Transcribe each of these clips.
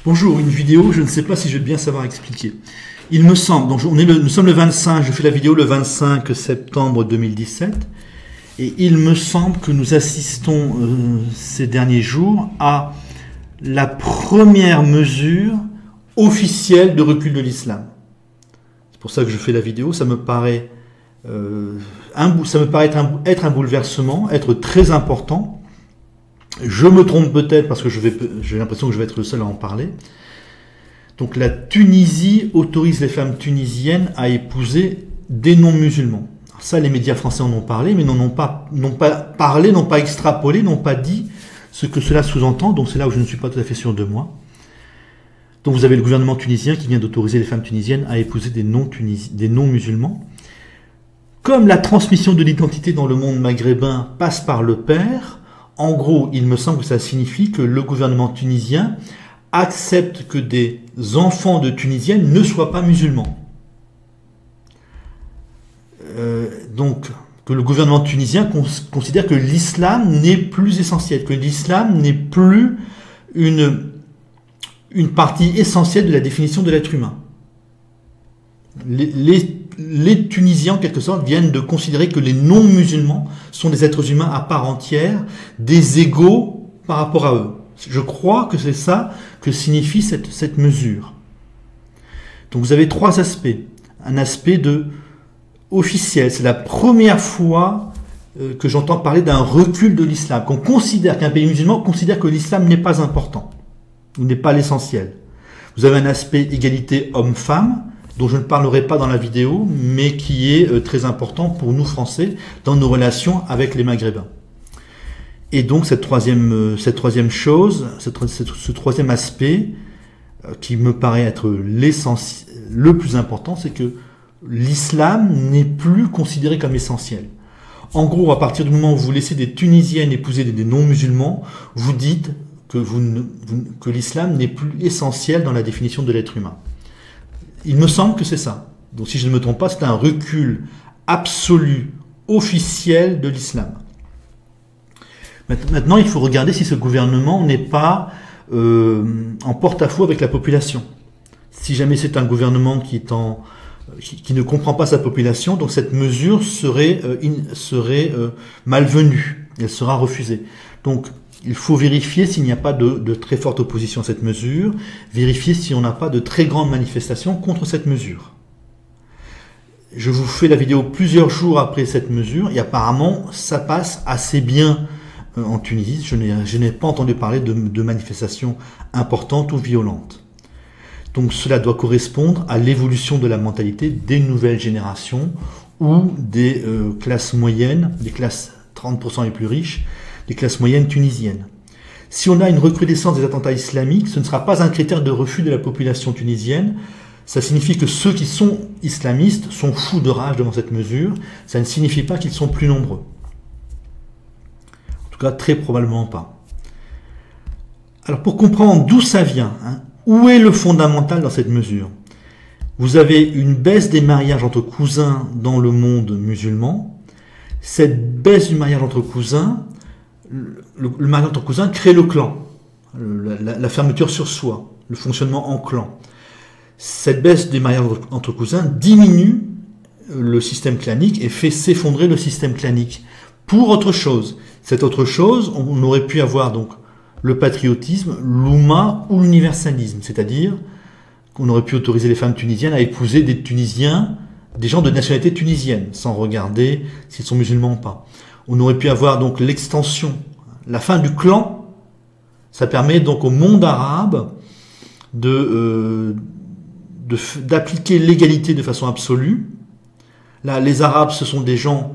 Bonjour, une vidéo, je ne sais pas si je vais bien savoir expliquer. Il me semble, donc nous sommes le 25, je fais la vidéo le 25 septembre 2017, et il me semble que nous assistons ces derniers jours à la première mesure officielle de recul de l'islam. C'est pour ça que je fais la vidéo, ça me paraît être un bouleversement, être très important. Je me trompe peut-être parce que j'ai l'impression que je vais être le seul à en parler. Donc la Tunisie autorise les femmes tunisiennes à épouser des non-musulmans. Ça, les médias français en ont parlé, mais n'ont pas parlé, n'ont pas extrapolé, n'ont pas dit ce que cela sous-entend. Donc c'est là où je ne suis pas tout à fait sûr de moi. Donc vous avez le gouvernement tunisien qui vient d'autoriser les femmes tunisiennes à épouser des non-musulmans. Comme la transmission de l'identité dans le monde maghrébin passe par le père, en gros, il me semble que ça signifie que le gouvernement tunisien accepte que des enfants de Tunisiennes ne soient pas musulmans. Donc, que le gouvernement tunisien considère que l'islam n'est plus essentiel, que l'islam n'est plus une partie essentielle de la définition de l'être humain. Les Tunisiens, en quelque sorte, viennent de considérer que les non-musulmans sont des êtres humains à part entière, des égaux par rapport à eux. Je crois que c'est ça que signifie cette mesure. Donc vous avez trois aspects. Un aspect officiel, c'est la première fois que j'entends parler d'un recul de l'islam, qu'un pays musulman considère que l'islam n'est pas important, ou n'est pas l'essentiel. Vous avez un aspect égalité homme-femme, dont je ne parlerai pas dans la vidéo, mais qui est très important pour nous Français dans nos relations avec les Maghrébins. Et donc cette troisième chose, ce troisième aspect, qui me paraît être le plus important, c'est que l'islam n'est plus considéré comme essentiel. En gros, à partir du moment où vous laissez des Tunisiennes épouser des non-musulmans, vous dites que l'islam n'est plus essentiel dans la définition de l'être humain. Il me semble que c'est ça. Donc si je ne me trompe pas, c'est un recul absolu, officiel de l'islam. Maintenant, il faut regarder si ce gouvernement n'est pas en porte-à-faux avec la population. Si jamais c'est un gouvernement qui ne comprend pas sa population, donc cette mesure serait malvenue, elle sera refusée. Donc il faut vérifier s'il n'y a pas de très forte opposition à cette mesure, vérifier si on n'a pas de très grandes manifestations contre cette mesure. Je vous fais la vidéo plusieurs jours après cette mesure, et apparemment ça passe assez bien en Tunisie. Je n'ai pas entendu parler de manifestations importantes ou violentes. Donc cela doit correspondre à l'évolution de la mentalité des nouvelles générations ou des classes moyennes, des classes 30% les plus riches, des classes moyennes tunisiennes. Si on a une recrudescence des attentats islamiques, ce ne sera pas un critère de refus de la population tunisienne. Ça signifie que ceux qui sont islamistes sont fous de rage devant cette mesure. Ça ne signifie pas qu'ils sont plus nombreux. En tout cas, très probablement pas. Alors pour comprendre d'où ça vient, où est le fondamental dans cette mesure? Vous avez une baisse des mariages entre cousins dans le monde musulman. Cette baisse du mariage entre cousins, le mariage entre cousins crée le clan, la fermeture sur soi, le fonctionnement en clan. Cette baisse des mariages entre cousins diminue le système clanique et fait s'effondrer le système clanique pour autre chose. Cette autre chose, on aurait pu avoir donc le patriotisme, l'oumma ou l'universalisme, c'est-à-dire qu'on aurait pu autoriser les femmes tunisiennes à épouser des Tunisiens, des gens de nationalité tunisienne, sans regarder s'ils sont musulmans ou pas. On aurait pu avoir donc l'extension, la fin du clan. Ça permet donc au monde arabe d'appliquer l'égalité de façon absolue. Là, les Arabes, ce sont des gens,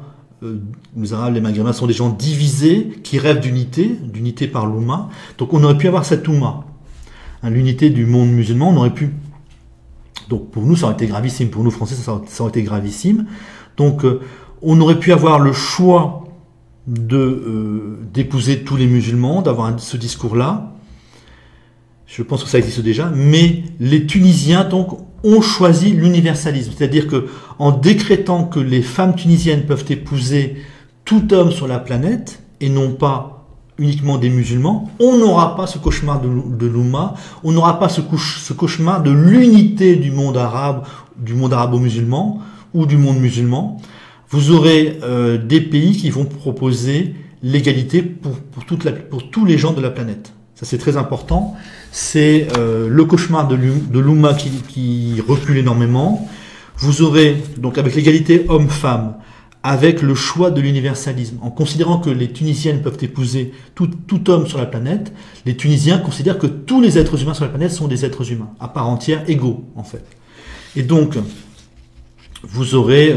les Arabes, les Maghrébins, sont des gens divisés qui rêvent d'unité par l'oumma. Donc on aurait pu avoir cette oumma, l'unité du monde musulman. On aurait pu. Donc pour nous, ça aurait été gravissime. Pour nous Français, ça aurait été gravissime. Donc on aurait pu avoir le choix d'épouser tous les musulmans, d'avoir ce discours-là. Je pense que ça existe déjà, mais les Tunisiens donc ont choisi l'universalisme, c'est-à-dire que en décrétant que les femmes tunisiennes peuvent épouser tout homme sur la planète et non pas uniquement des musulmans, on n'aura pas ce cauchemar de l'Oumma, on n'aura pas ce cauchemar de l'unité du monde arabe, du monde arabo-musulman ou du monde musulman. Vous aurez des pays qui vont proposer l'égalité pour tous les gens de la planète. Ça, c'est très important. C'est le cauchemar de l'Oumma qui recule énormément. Vous aurez, donc avec l'égalité homme-femme, avec le choix de l'universalisme, en considérant que les Tunisiennes peuvent épouser tout homme sur la planète, les Tunisiens considèrent que tous les êtres humains sur la planète sont des êtres humains, à part entière, égaux, en fait. Et donc, vous aurez,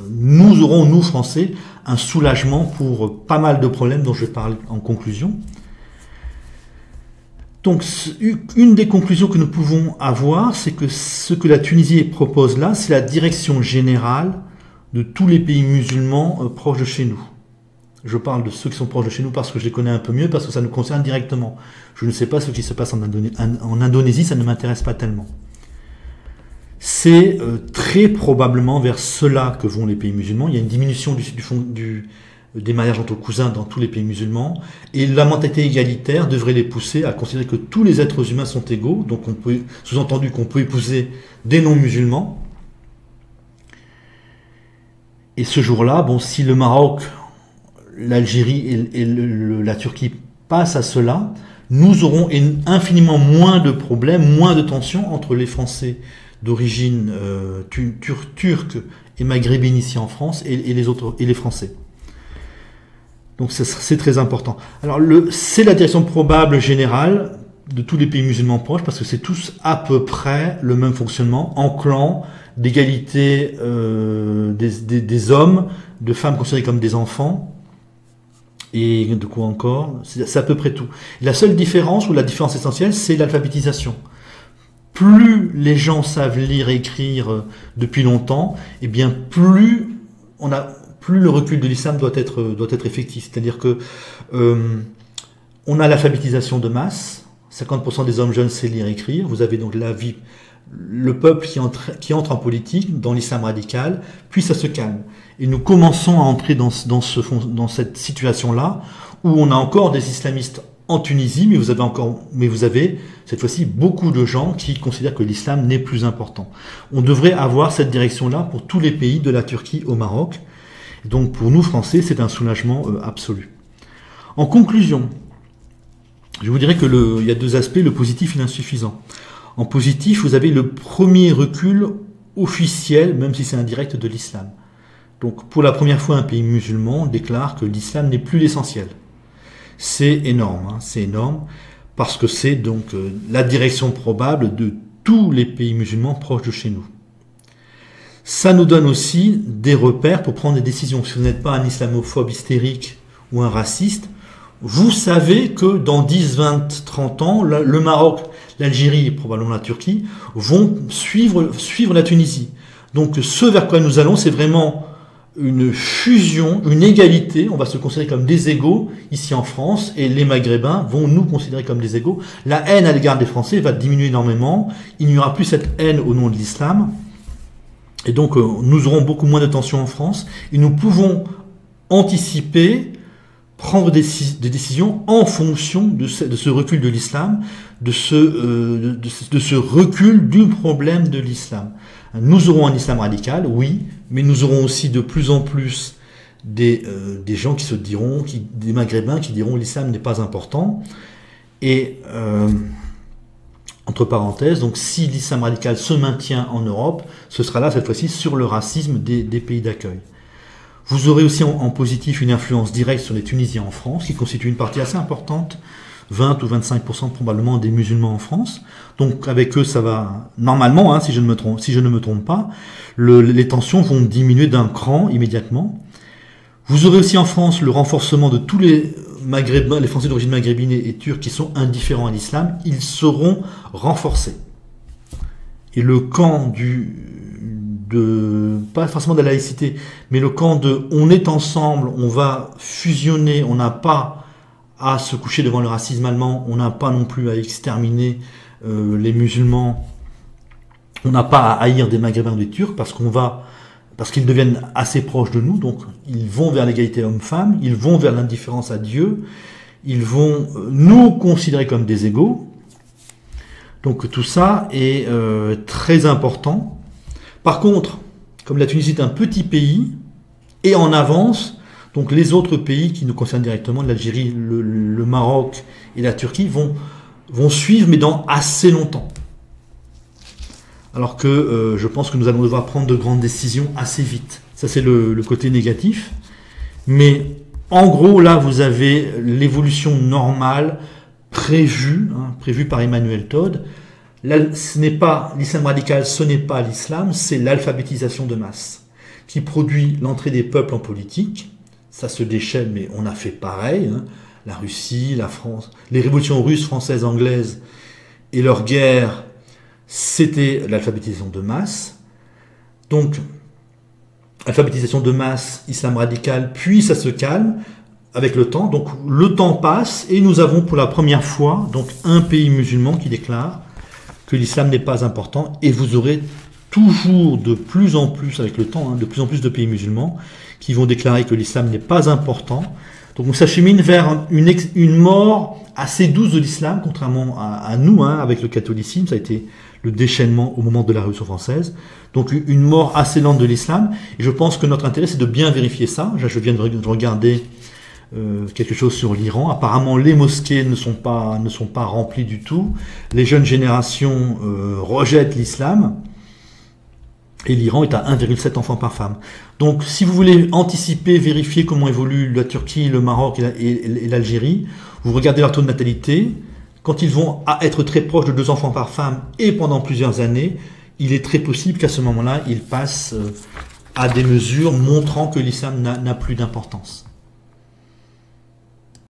nous aurons, nous, Français, un soulagement pour pas mal de problèmes dont je parle en conclusion. Donc, une des conclusions que nous pouvons avoir, c'est que ce que la Tunisie propose là, c'est la direction générale de tous les pays musulmans proches de chez nous. Je parle de ceux qui sont proches de chez nous parce que je les connais un peu mieux, parce que ça nous concerne directement. Je ne sais pas ce qui se passe en Indonésie, ça ne m'intéresse pas tellement. C'est très probablement vers cela que vont les pays musulmans. Il y a une diminution des mariages entre cousins dans tous les pays musulmans, et la mentalité égalitaire devrait les pousser à considérer que tous les êtres humains sont égaux, donc on peut, sous-entendu qu'on peut épouser des non-musulmans. Et ce jour-là, bon, si le Maroc, l'Algérie et la Turquie passent à cela, nous aurons infiniment moins de problèmes, moins de tensions entre les Français d'origine turque et maghrébine ici en France et les Français. Donc c'est très important. Alors c'est la direction probable générale de tous les pays musulmans proches, parce que c'est tous à peu près le même fonctionnement, en clan, d'égalité des hommes, de femmes considérées comme des enfants, et de quoi encore, c'est à peu près tout. La seule différence, ou la différence essentielle, c'est l'alphabétisation. Plus les gens savent lire et écrire depuis longtemps, et bien plus le recul de l'islam doit être effectif. C'est-à-dire que on a l'alphabétisation de masse, 50% des hommes jeunes savent lire et écrire, vous avez donc le peuple qui entre en politique, dans l'islam radical, puis ça se calme. Et nous commençons à entrer dans cette situation-là, où on a encore des islamistes en Tunisie, mais vous avez cette fois-ci beaucoup de gens qui considèrent que l'islam n'est plus important. On devrait avoir cette direction-là pour tous les pays, de la Turquie au Maroc. Donc pour nous, Français, c'est un soulagement absolu. En conclusion, je vous dirais qu'il y a deux aspects, le positif et l'insuffisant. En positif, vous avez le premier recul officiel, même si c'est indirect, de l'islam. Donc pour la première fois, un pays musulman déclare que l'islam n'est plus l'essentiel. C'est énorme, hein, c'est énorme, parce que c'est donc la direction probable de tous les pays musulmans proches de chez nous. Ça nous donne aussi des repères pour prendre des décisions. Si vous n'êtes pas un islamophobe hystérique ou un raciste, vous savez que dans 10, 20, 30 ans, le Maroc, l'Algérie et probablement la Turquie vont suivre la Tunisie. Donc ce vers quoi nous allons, c'est vraiment une fusion, une égalité. On va se considérer comme des égaux ici en France, et les Maghrébins vont nous considérer comme des égaux. La haine à l'égard des Français va diminuer énormément. Il n'y aura plus cette haine au nom de l'islam. Et donc nous aurons beaucoup moins de tensions en France, et nous pouvons anticiper, prendre des décisions en fonction de ce recul de l'islam, de ce recul du problème de l'islam. Nous aurons un islam radical, oui, mais nous aurons aussi de plus en plus des gens qui se diront, des Maghrébins qui diront l'islam n'est pas important. Et entre parenthèses, donc si l'islam radical se maintient en Europe, ce sera là cette fois-ci sur le racisme des pays d'accueil. Vous aurez aussi en positif une influence directe sur les Tunisiens en France, qui constitue une partie assez importante, 20 ou 25% probablement des musulmans en France. Donc avec eux, ça va normalement, hein, si je ne me trompe pas, les tensions vont diminuer d'un cran immédiatement. Vous aurez aussi en France le renforcement de tous les Maghrébins, les Français d'origine maghrébine et turcs qui sont indifférents à l'islam, ils seront renforcés. Et le camp pas forcément de la laïcité, mais le camp de on est ensemble, on va fusionner, on n'a pas à se coucher devant le racisme allemand, on n'a pas non plus à exterminer les musulmans, on n'a pas à haïr des Maghrébins ou des Turcs, parce qu'on va parce qu'ils deviennent assez proches de nous, donc ils vont vers l'égalité homme-femme, ils vont vers l'indifférence à Dieu, ils vont nous considérer comme des égaux. Donc tout ça est très important. Par contre, comme la Tunisie est un petit pays, et en avance, donc les autres pays qui nous concernent directement, l'Algérie, le Maroc et la Turquie, vont suivre, mais dans assez longtemps. Alors que je pense que nous allons devoir prendre de grandes décisions assez vite. Ça, c'est le côté négatif. Mais en gros, là, vous avez l'évolution normale prévue par Emmanuel Todd. Ce n'est pas l'islam radical, ce n'est pas l'islam, c'est l'alphabétisation de masse qui produit l'entrée des peuples en politique. Ça se déchaîne, mais on a fait pareil. La Russie, la France, les révolutions russes, françaises, anglaises et leurs guerres, c'était l'alphabétisation de masse. Donc, alphabétisation de masse, islam radical, puis ça se calme avec le temps. Donc, le temps passe et nous avons pour la première fois donc un pays musulman qui déclare que l'islam n'est pas important, et vous aurez toujours de plus en plus, avec le temps, de plus en plus de pays musulmans qui vont déclarer que l'islam n'est pas important. Donc on s'achemine vers une mort assez douce de l'islam, contrairement à nous, avec le catholicisme, ça a été le déchaînement au moment de la Révolution française. Donc une mort assez lente de l'islam, et je pense que notre intérêt c'est de bien vérifier ça. Je viens de regarder quelque chose sur l'Iran. Apparemment, les mosquées ne sont pas remplies du tout. Les jeunes générations rejettent l'islam. Et l'Iran est à 1,7 enfants par femme. Donc, si vous voulez anticiper, vérifier comment évolue la Turquie, le Maroc et l'Algérie, vous regardez leur taux de natalité. Quand ils vont être très proches de 2 enfants par femme et pendant plusieurs années, il est très possible qu'à ce moment-là, ils passent à des mesures montrant que l'islam n'a plus d'importance.